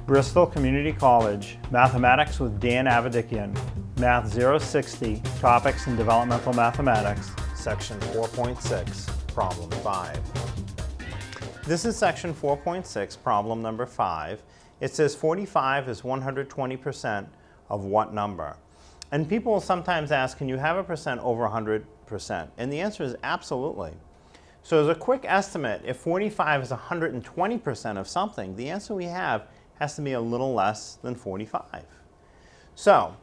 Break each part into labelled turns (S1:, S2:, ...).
S1: Bristol Community College, Mathematics with Dan Avedikian, Math 060, Topics in Developmental Mathematics,
S2: Section 4.6, Problem 5. This is Section 4.6, Problem number 5. It says 45 is 120% of what number? And people will sometimes ask, can you have a percent over 100%? And the answer is absolutely. So as a quick estimate, if 45 is 120% of something, the answer we have has to be a little less than 45. So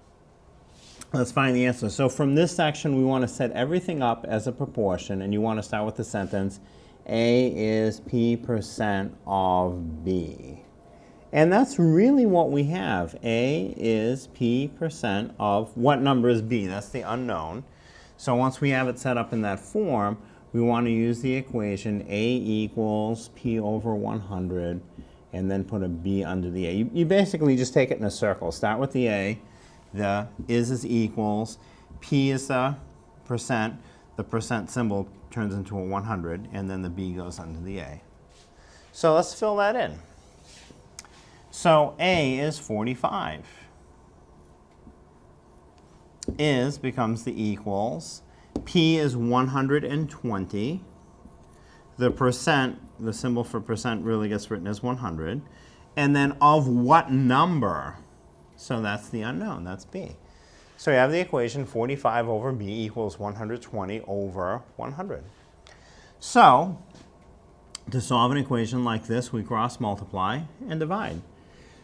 S2: let's find the answer. So from this section, we want to set everything up as a proportion, and you want to start with the sentence, A is P% of B. And that's really what we have. A is P% of what number is B? That's the unknown. So once we have it set up in that form, we want to use the equation A equals P over 100, and then put a B under the A. You basically just take it in a circle. Start with the A, the is equals, P is the percent symbol turns into a 100, and then the B goes under the A. So let's fill that in. So A is 45. Is becomes the equals. P is 120. The percent, the symbol for percent really gets written as 100. And then of what number? So that's the unknown, that's B. So we have the equation 45 over B equals 120 over 100. So to solve an equation like this, we cross multiply and divide.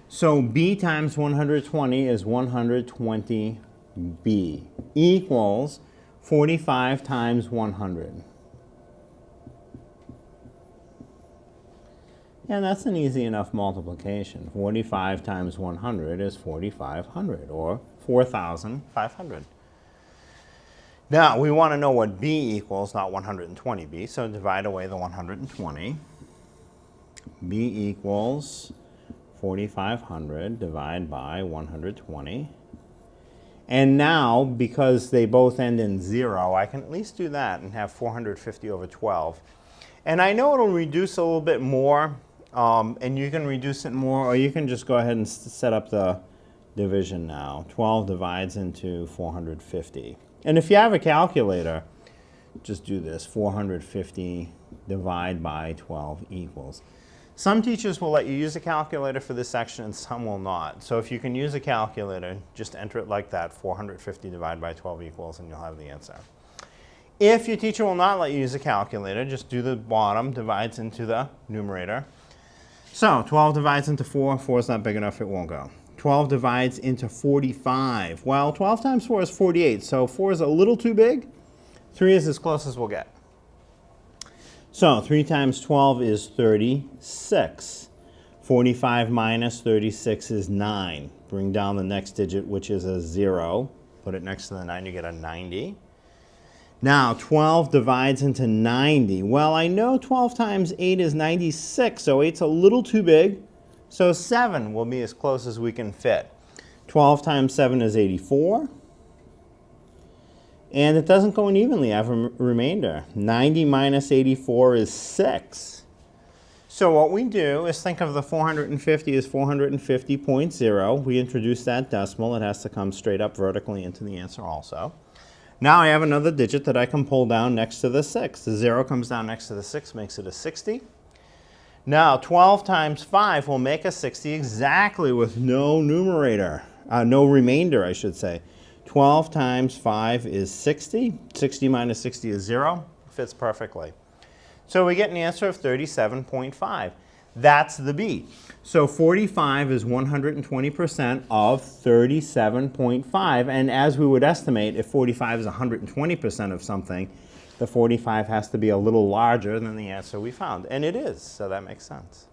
S2: So B times 120 is 120B equals 45 times 100. And that's an easy enough multiplication. 45 times 100 is 4,500, or 4,500. Now, we want to know what B equals, not 120B, so divide away the 120. B equals 4,500, divide by 120. And now, because they both end in 0, I can at least do that and have 450 over 12. And I know it'll reduce a little bit more, and you can reduce it more, or you can just go ahead and set up the division now. 12 divides into 450. And if you have a calculator, just do this. 450 divide by 12 equals. Some teachers will let you use a calculator for this section, and some will not. So if you can use a calculator, just enter it like that, 450 divided by 12 equals, and you'll have the answer. If your teacher will not let you use a calculator, just do the bottom, divides into the numerator. So 12 divides into 4. 4 is not big enough, it won't go. 12 divides into 45. Well, 12 times 4 is 48, so 4 is a little too big. 3 is as close as we'll get. So 3 times 12 is 36. 45 minus 36 is 9. Bring down the next digit, which is a 0. Put it next to the 9, you get a 90. Now 12 divides into 90. Well, I know 12 times 8 is 96, so 8's a little too big. So 7 will be as close as we can fit. 12 times 7 is 84. And it doesn't go in evenly. I have a remainder. 90 minus 84 is 6. So what we do is think of the 450 as 450.0. We introduce that decimal. It has to come straight up vertically into the answer also. Now I have another digit that I can pull down next to the 6. The 0 comes down next to the 6, makes it a 60. Now 12 times 5 will make a 60 exactly with no numerator, no remainder, I should say. 12 times 5 is 60. 60 minus 60 is 0. Fits perfectly. So we get an answer of 37.5. That's the B. So 45 is 120% of 37.5. And as we would estimate, if 45 is 120% of something, the 45 has to be a little larger than the answer we found. And it is, so that makes sense.